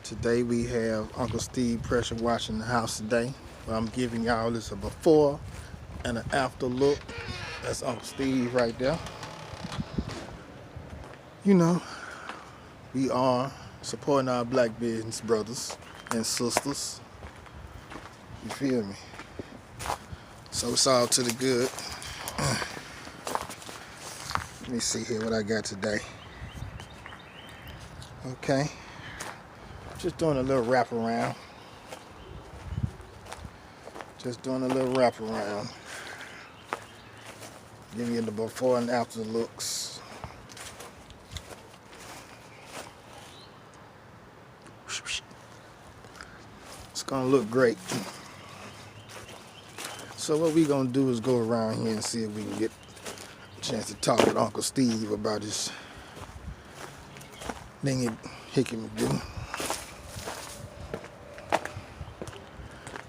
Today we have Uncle Steve pressure washing the house today. What I'm giving y'all is a before and an after look. That's Uncle Steve right there. You know, we are supporting our black business brothers and sisters. You feel me? So it's all to the good. Let me see here what I got today. Okay. Just doing a little wraparound. Just doing a little wraparound. Giving you the before and after looks. It's gonna look great. So what we gonna do is go around here and see if we can get a chance to talk with Uncle Steve about his thing he can do.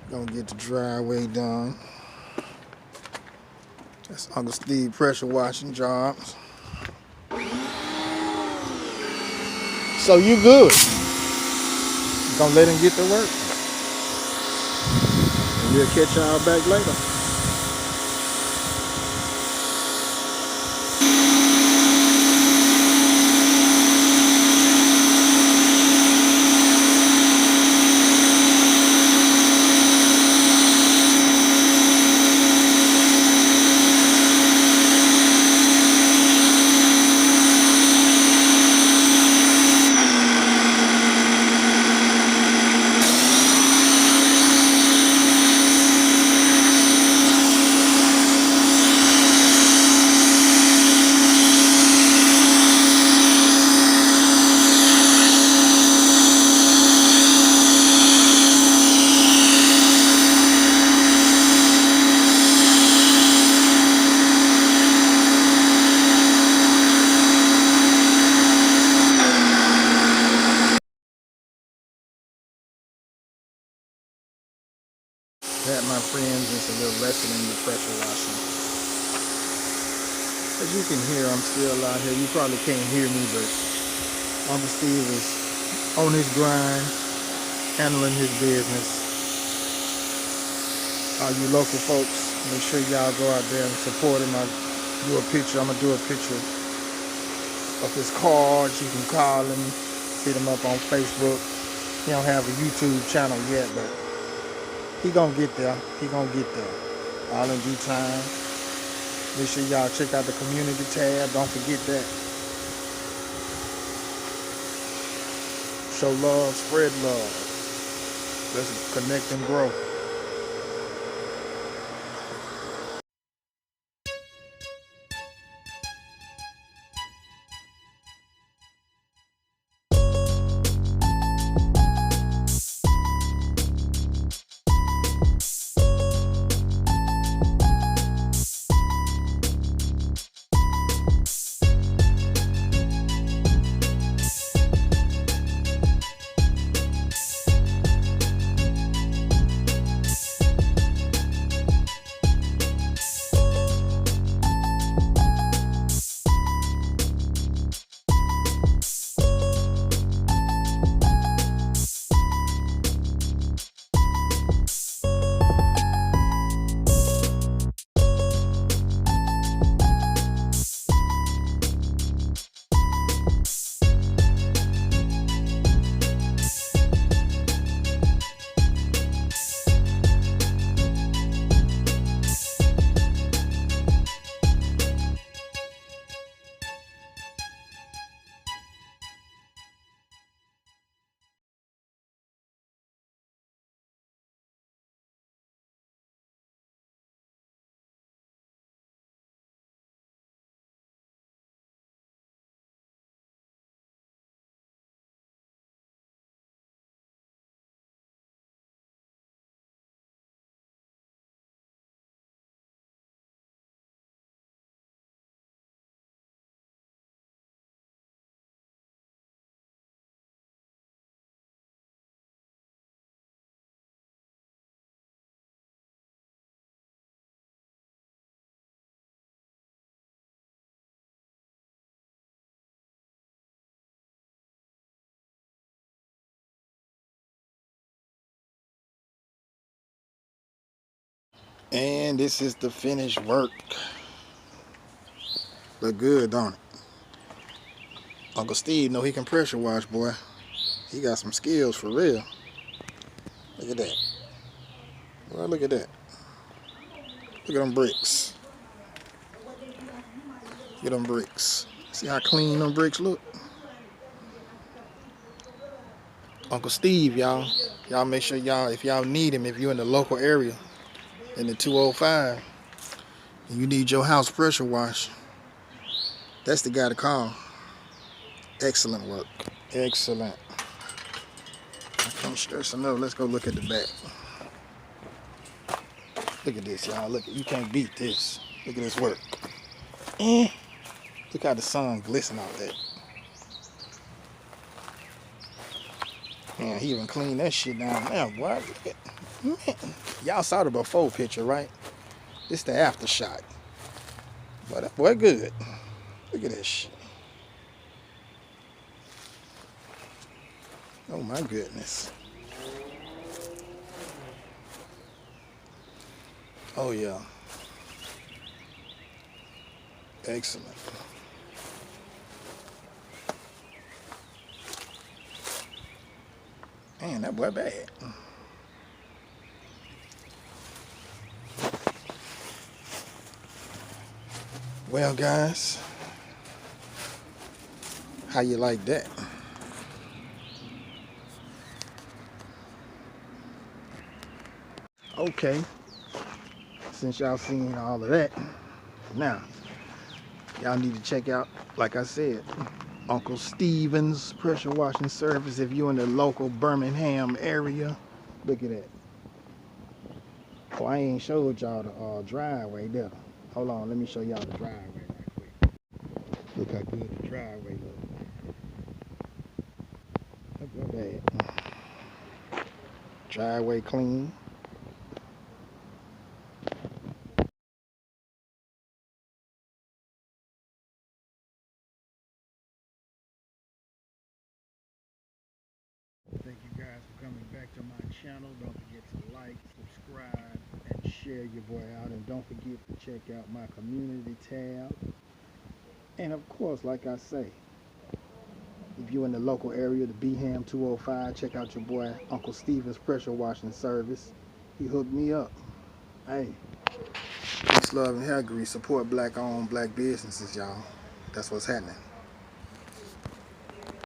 Gonna get the driveway done. That's Uncle Steve pressure washing jobs. So you good? You gonna let him get to work? And we'll catch y'all back later. That, my friends, is a little lesson in the pressure washing. As you can hear, I'm still out here. You probably can't hear me, but Uncle Steve is on his grind, handling his business. All you local folks, make sure y'all go out there and support him. I'm gonna do a picture of his cards. You can call him, hit him up on Facebook. He don't have a YouTube channel yet, but he gonna get there. He gonna get there. All in due time. Make sure y'all check out the community tab. Don't forget that. Show love, spread love. Let's connect and grow. And this is the finished work. Look good, don't it? Uncle Steve know he can pressure wash, boy. He got some skills for real. Look at that. Well, look at that. Look at them bricks. Look at them bricks. See how clean them bricks look? Uncle Steve, y'all. Y'all make sure y'all, if y'all need him, if you're in the local area, in the 205, and you need your house pressure wash, that's the guy to call. Excellent work. Excellent. I can't stress enough. Let's go look at the back. Look at this, y'all. Look, you can't beat this. Look at this work. Look how the sun glisten out there. Man, he even cleaned that shit down now, boy. Man, y'all saw the before picture, right? This the after shot. But that boy good. Look at this shit. Oh my goodness. Oh yeah. Excellent. Man, that boy bad. Well, guys, how you like that? Okay, since y'all seen all of that, now y'all need to check out, like I said, Uncle Steven's pressure washing service. If you're in the local Birmingham area, look at that. Oh, I ain't showed y'all the driveway there. Hold on, let me show y'all the driveway right quick. Look how good the driveway look. Look at that. Driveway clean. Thank you guys for coming back to my channel. Don't forget to like, subscribe, and share your boy out. And don't forget to check out my community tab. And of course, like I say, if you're in the local area, the Beham 205, check out your boy Uncle Steven's pressure washing service. He hooked me up. Hey, peace, love, and hair grease. Support black-owned black businesses, y'all. That's what's happening.